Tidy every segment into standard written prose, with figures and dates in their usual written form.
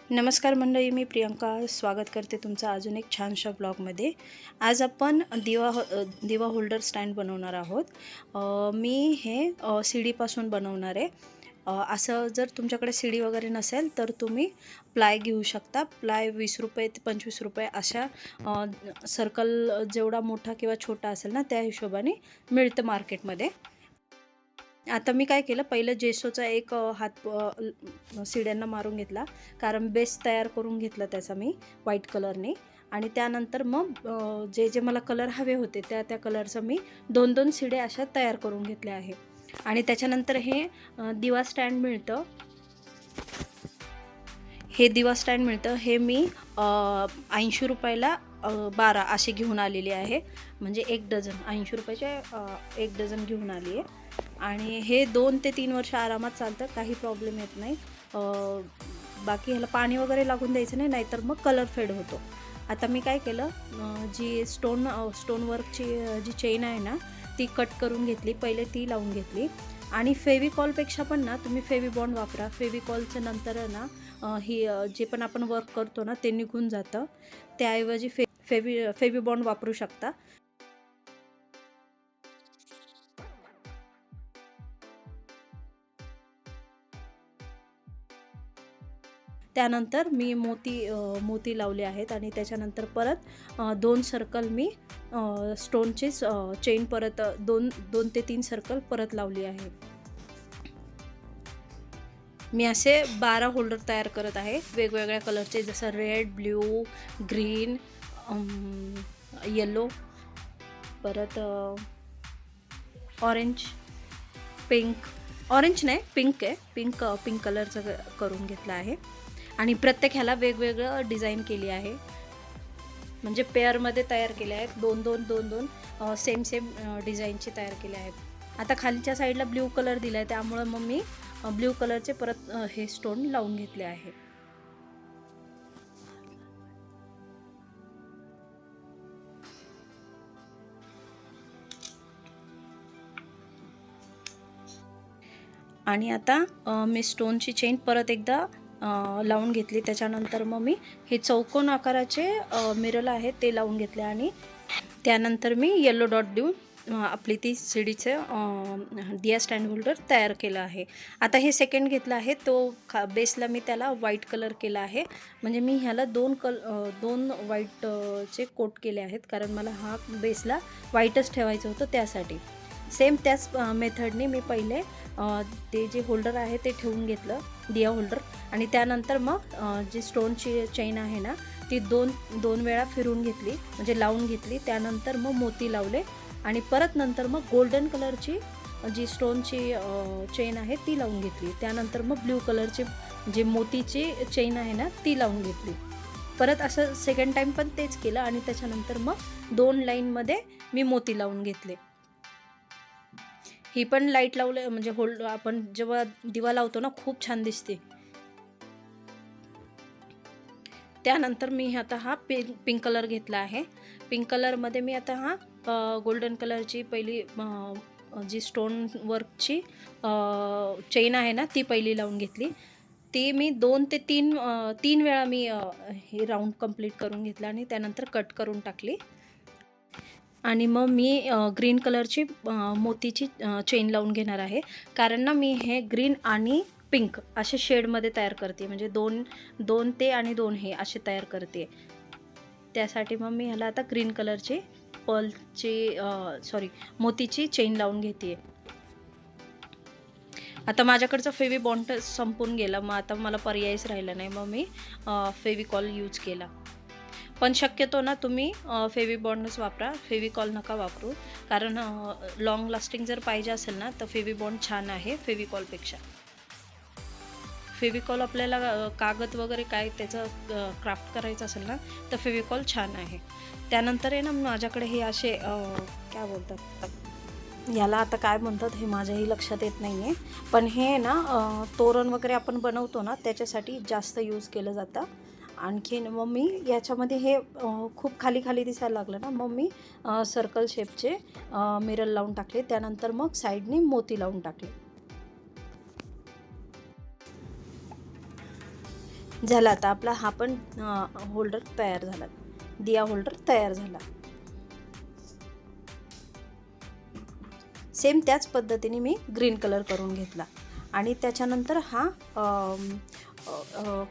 नमस्कार मंडळी, मी प्रियंका स्वागत करते तुमचं अजून एक छानशा ब्लॉगमध्ये। आज आपण दिवा होल्डर स्टँड बनवणार आहोत। मी हे सीडीपासून बनवणार आहे। असं जर तुमच्याकडे सीडी वगैरे नसेल तर तुम्ही प्लाय घेऊ शकता। प्लाय 20 रुपये ते 25 रुपये अशा सर्कल जेवढा मोठा किंवा छोटा असेल ना त्या हिशोबाने मिळतं मार्केटमध्ये। आता मी काय केलं, पहिलं जेसोचा एक हात शिड्यांना मारून घेतला, कारण बेस तयार करून घेतला त्याचा मी व्हाईट कलरने। आणि त्यानंतर मग जे जे मला कलर हवे होते त्या कलरचं मी 2-2 शिड्या अशा तयार करून घेतल्या आहे। आणि त्याच्यानंतर हे दिवा स्टँड मिळतं, हे दिवा स्टँड मिळतं, हे मी 80 रुपयाला 12 असे घेऊन आलेले आहे। म्हणजे 1 डझन 80 रुपयाचे 1 डझन घेऊन आली आहे। आणि हे 2 ते 3 वर्ष आरामात चालतं, काही प्रॉब्लेम येत नाही। बाकी ह्याला पाणी वगैरे लागून द्यायचं नाही, नाहीतर मग कलर फेड होतो। आता मी काय केलं, जी स्टोन वर्कची जी चेन आहे ना ती कट करून घेतली, पहिले ती लावून घेतली। आणि फेविकॉलपेक्षा पण ना तुम्ही फेविबॉन्ड वापरा। फेविकॉलचं नंतर ना ही जे पण आपण वर्क करतो ना ते निघून जातं, त्याऐवजी फेविबॉन्ड वापरू शकता। त्यानंतर मी मोती लावले आहेत आणि त्याच्यानंतर परत 2 सर्कल मी स्टोनचीच चेन परत 2 ते 3 सर्कल परत लावली आहे। मी असे 12 होल्डर तयार करत आहे, वेगवेगळ्या कलरचे, जसं रेड, ब्ल्यू, ग्रीन, येलो, परत ऑरेंज, पिंक, ऑरेंज नाही पिंक आहे, पिंक कलरचं करून घेतलं आहे। आणि प्रत्येक ह्याला वेगवेगळं डिझाईन केली आहे, म्हणजे पेअरमध्ये तयार केले आहेत, 2-2 सेम डिझाईनचे तयार केले आहेत। आता खालच्या साईडला ब्ल्यू कलर दिला आहे, त्यामुळे मग मी ब्ल्यू कलरचे परत हे स्टोन लावून घेतले आहे। आणि आता मी स्टोनची चेन परत एकदा लावून घेतली। त्याच्यानंतर मग मी हे चौकोन आकाराचे मिरर आहे ते लावून घेतले आणि त्यानंतर मी येलो डॉट देऊन आपली ती सीडीचे दिया स्टँड होल्डर तयार केलं आहे। आता हे सेकंड घेतलं आहे, तो बेसला मी त्याला व्हाईट कलर केला आहे। म्हणजे मी ह्याला 2 व्हाईटचे कोट केले आहेत, कारण मला हा बेसला व्हाईटच ठेवायचं होतं त्यासाठी। सेम त्याच मेथडने मी पहिले ते जे होल्डर आहे ते ठेवून घेतलं, दिया होल्डर। आणि त्यानंतर मग जी स्टोनची चेन आहे ना ती दोन वेळा फिरून घेतली, म्हणजे लावून घेतली। त्यानंतर मग मोती लावले आणि परत नंतर मग गोल्डन कलरची जी स्टोनची चेन आहे ती लावून घेतली। त्यानंतर मग ब्ल्यू कलरची जी मोतीची चेन आहे ना ती लावून घेतली। परत असं सेकंड टाईम पण तेच केलं आणि त्याच्यानंतर मग 2 लाईनमध्ये मी मोती लावून घेतले। ही पण लाईट लावले म्हणजे आपण जेव्हा दिवा लावतो ना खूप छान दिसते। त्यानंतर मी आता हा पिंक कलर घेतला आहे। पिंक कलरमध्ये मी आता हा गोल्डन कलरची पहिली जी स्टोन वर्कची चेन आहे ना ती पहिली लावून घेतली। ती मी 2 ते 3 वेळा मी हे राऊंड कंप्लीट करून घेतला आणि त्यानंतर कट करून टाकली। आणि मग मी ग्रीन कलरची मोतीची चेन लावून घेणार आहे, कारण ना मी हे ग्रीन आणि पिंक असे शेडमध्ये तयार करते, म्हणजे 2 ते आणि 2 हे असे तयार करते। त्यासाठी मग मी ह्याला आता ग्रीन कलरची मोतीची चेन लावून घेते। आता माझ्याकडचं फेविबॉन्ड संपून गेला, मग आता मला पर्यायच राहिला नाही, मग मी फेविकॉल यूज केला। पण शक्यतो ना तुम्ही फेविबॉन्डच वापरा, फेविकॉल नका वापरू, कारण लॉंग लास्टिंग जर पाहिजे असेल ना तर फेविबॉन्ड छान आहे फेविकॉलपेक्षा। फेविकॉल आपल्याला कागद वगैरे काय त्याचं क्राफ्ट करायचं असेल ना तर फेविकॉल छान आहे। त्यानंतर आहे ना माझ्याकडे हे असे काय बोलतात, याला आता काय म्हणतात हे माझ्याही लक्षात येत नाही आहे, पण हे ना तोरण वगैरे आपण बनवतो ना त्याच्यासाठी जास्त यूज केलं जातं। आणखीन मग मी याच्यामध्ये हे खूप खाली दिसायला लागलं ना, मग मी सर्कल शेपचे मिरर लावून टाकले। त्यानंतर मग साईडने मोती लावून टाकले। झाला आता आपला हा पण होल्डर तयार झाला, दिया होल्डर तयार झाला. सेम त्याच पद्धतीने मी ग्रीन कलर करून घेतला आणि त्याच्यानंतर हा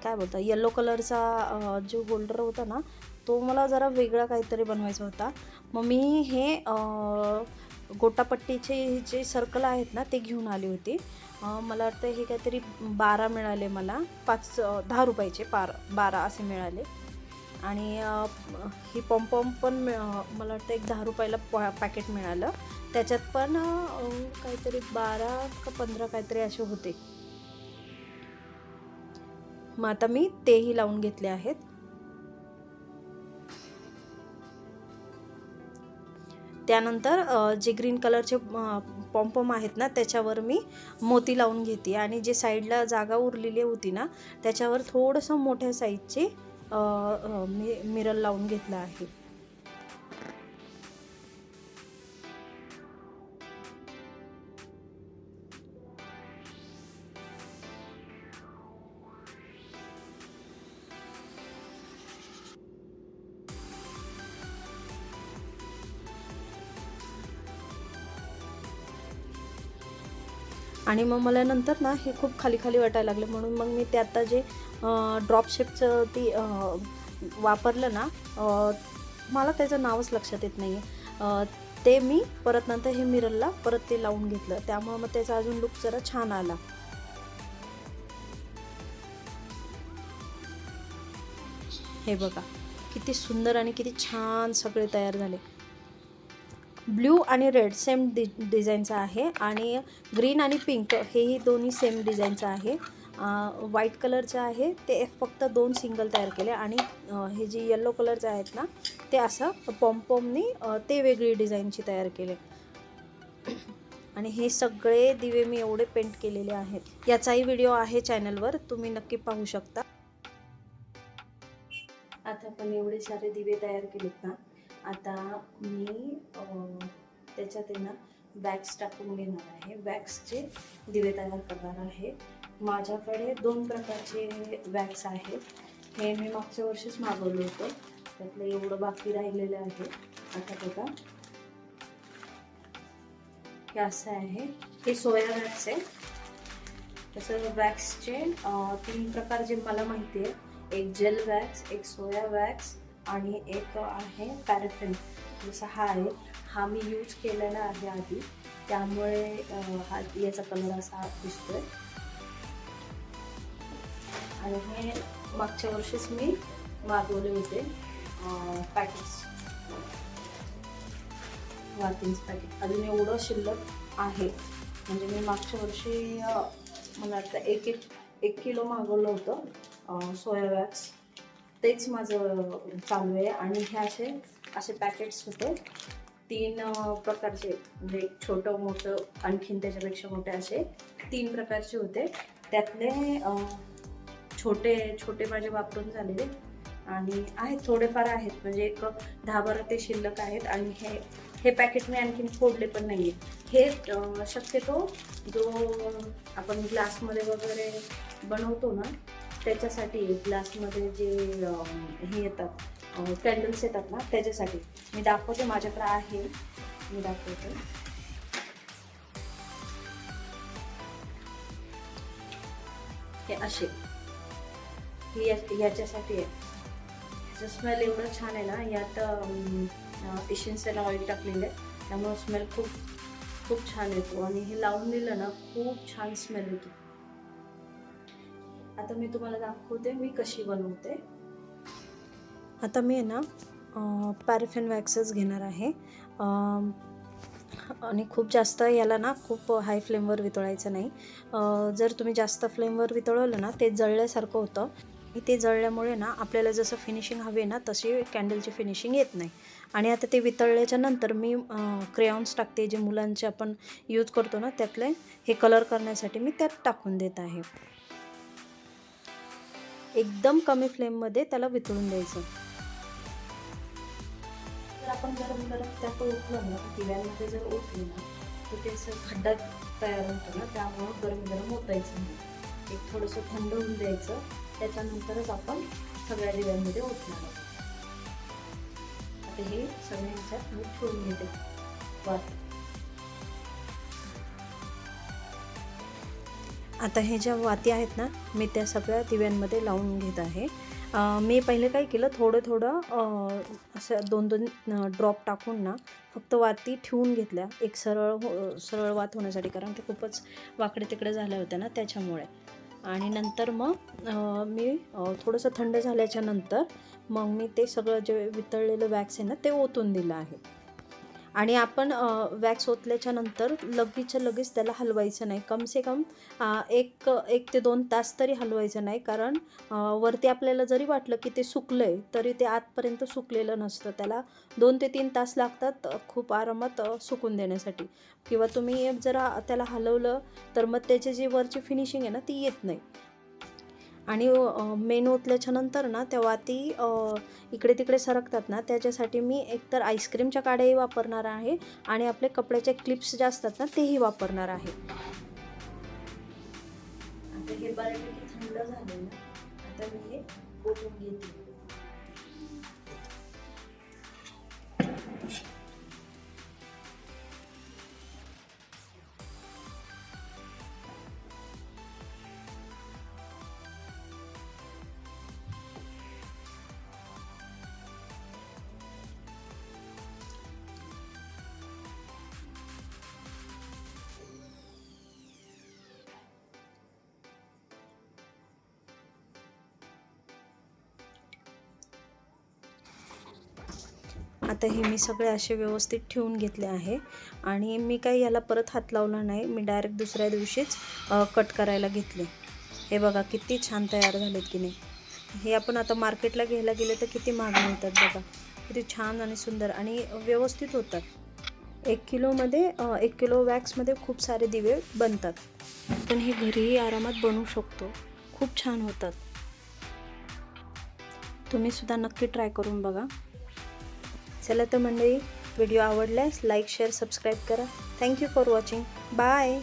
काय बोलता येलो कलरचा जो होल्डर होता ना, तो मला जरा वेगळा काहीतरी बनवायचा होता. मग मी हे गोटापट्टीचे जे सर्कल आहेत ना ते घेऊन आली होती. मला वाटतं हे काहीतरी 12 मिळाले मला, 10 रुपयाचे 12 असे मिळाले. आणि ही पॉम्पॉम पण मला वाटतं एक 10 रुपयाला पॅकेट मिळालं. त्याच्यात पण काहीतरी 12 का 15 काहीतरी असे होते. मग आता मी तेही लावून घेतले आहेत. त्यानंतर जे ग्रीन कलरचे पॉम्पॉम आहेत ना त्याच्यावर मी मोती लावून घेते आणि जे साईडला जागा उरलेली होती ना त्याच्यावर थोडंसं मोठ्या साईजचे मिरर लावून घेतलं आहे. आणि मग मला नंतर ना हे खूप खाली खाली वाटायला लागले, म्हणून मग मी ते आता जे ड्रॉप शेपचं ती वापरलं ना, मला त्याचं नावच लक्षात येत नाही आहे, ते मी परत नंतर हे मिररला परत ते लावून घेतलं. त्यामुळे मग त्याचा अजून लुक जरा छान आला. हे बघा किती सुंदर आणि किती छान सगळे तयार झाले. ब्ल्यू आणि रेड सेम डिझाईनचा आहे आणि ग्रीन आणि पिंक हेही दोन्ही सेम डिझाईनचं आहे. व्हाईट कलरचं आहे ते फक्त 2 सिंगल तयार केले आणि हे जे येलो कलरचे आहेत ना ते असं पॉम्पॉमनी ते वेगळी डिझाईनची तयार केले. आणि हे सगळे दिवे मी एवढे पेंट केलेले आहेत. याचाही व्हिडिओ आहे चॅनलवर, तुम्ही नक्की पाहू शकता. आता आपण एवढे सारे दिवे तयार केलेत ना, आता मी त्याच्यात आहे ना वॅक्स टाकून घेणार आहे. वॅक्सचे दिवे तयार करणार आहे. माझ्याकडे 2 प्रकारचे वॅक्स आहेत. हे मी मागच्या वर्षीच मागवलं होतं, त्यातलं एवढं बाकी राहिलेलं आहे. आता बघा हे असं आहे, हे सोया वॅक्स आहे. तसं वॅक्सचे 3 प्रकार जे मला माहिती आहे, एक जेल वॅक्स, एक सोया वॅक्स आणि एक आहे पॅराफिन. जसा हा आहे, हा मी यूज केलेला आहे आधी, त्यामुळे हा याचा कलर असा दिसतोय. आणि हे मागच्या वर्षीच मी मागवले होते पॅकेट्स, वातींच पॅकेट. अजून एवढं शिल्लक आहे, म्हणजे मी मागच्या वर्षी मला वाटतं एक किलो मागवलं होतं सोया वॅक्स, तेच माझं चालू आहे. आणि हे असे पॅकेट्स होते 3 प्रकारचे, म्हणजे एक छोटं मोठं आणखीन त्याच्यापेक्षा मोठे असे 3 प्रकारचे होते. त्यातले छोटे माझे वापरून झालेले आणि आहेत थोडेफार आहेत, म्हणजे एक 10-12 ते शिल्लक आहेत. आणि हे पॅकेट मी आणखीन फोडले पण नाही आहे. हे शक्यतो जो आपण ग्लासमध्ये वगैरे बनवतो ना त्याच्यासाठी, ग्लासमध्ये जे हे येतात कॅन्डल्स येतात ना त्याच्यासाठी. मी दाखवते, माझ्याकडे आहे, मी दाखवते. हे असे याच्यासाठी आहे. ह्याचं स्मेल एवढं छान आहे ना, यात इसेन्शियल ऑइल टाकलेलं आहे, त्यामुळे स्मेल खूप छान येतो. आणि हे लावून दिलं ना खूप छान स्मेल येतो. आता मी तुम्हाला दाखवते मी कशी बनवते. आता मी आहे ना पॅराफिन वॅक्सच घेणार आहे. आणि खूप जास्त याला ना खूप हाय फ्लेमवर वितळायचं नाही. जर तुम्ही जास्त फ्लेमवर वितळवलं ना ते जळल्यासारखं होतं. ते जळल्यामुळे ना आपल्याला जसं फिनिशिंग हवी आहे ना तशी कॅन्डलची फिनिशिंग येत नाही. आणि आता ते वितळल्याच्या नंतर मी क्रेयॉन्स टाकते, जे मुलांचे आपण यूज करतो ना त्यातले, हे कलर करण्यासाठी मी त्यात टाकून देत आहे. एकदम कमी फ्लेममध्ये त्याला वितळून द्यायचं. जर आपण गरम त्यात ओतलं ना, दिव्यांमध्ये जर ओतलं ना तर ते असं खड्डा तयार होतो ना, त्यामुळं गरम ओतायचं नाही. एक थोडंसं थंड होऊन द्यायचं त्याच्यानंतरच आपण सगळ्या दिव्यांमध्ये ओतणार आहोत. आता हे सगळे ह्याच्यात मी ठेवून घेते वात. आता हे ज्या वाती आहेत ना, मी त्या सगळ्या दिव्यांमध्ये लावून घेत आहे. मी पहिले काय केलं, थोडं असं 2-2 ड्रॉप टाकून ना फक्त वाती ठेवून घेतल्या, एक सरळ वात होण्यासाठी, कारण ते खूपच वाकडे तिकडे झाल्या होत्या ना त्याच्यामुळे. आणि नंतर मग मी थोडंसं थंड झाल्याच्या नंतर मग मी ते सगळं जे वितळलेलं वॅक्स आहे ना ते ओतून दिलं आहे. आणि आपण वॅक्स ओतल्याच्या नंतर लगेचच्या लगेच त्याला हलवायचं नाही. कम से कम 1 ते 2 तास तरी हलवायचं नाही, कारण वरती आपल्याला जरी वाटलं की ते सुकलं आहे तरी ते आतपर्यंत सुकलेलं नसतं. त्याला 2 ते 3 तास लागतात खूप आरामात सुकून देण्यासाठी. किंवा तुम्ही जरा त्याला हलवलं तर मग त्याची जी वरची फिनिशिंग आहे ना ती येत नाही. आणि मेन ओतल्याच्या नंतर ना त्या वाती इकडे तिकडे सरकतात ना, त्याच्यासाठी मी एकतर आईस्क्रीमच्या काड्याही वापरणार आहे आणि आपले कपड्याचे क्लिप्स जे असतात ना तेही वापरणार आहे. आता हे बऱ्यापैकी थंड झाले ना, आता मी हे ओतून घेते. आता हे मी सगळे असे व्यवस्थित ठेवून घेतले आहे आणि मी काही याला परत हात लावला नाही. मी डायरेक्ट दुसऱ्या दिवशीच कट करायला घेतले. हे बघा किती छान तयार झालेत की नाही. हे आपण आता मार्केटला घ्यायला गेले तर किती महाग मिळतात बघा. किती छान आणि सुंदर आणि व्यवस्थित होतात. 1 किलोमध्ये 1 किलो वॅक्समध्ये खूप सारे दिवे बनतात. पण हे घरीही आरामात बनवू शकतो. खूप छान होतात. तुम्ही सुद्धा नक्की ट्राय करून बघा. चला तर मंडळी, व्हिडिओ आवडल्यास लाईक, शेअर, सबस्क्राईब करा. Thank you for watching. बाय.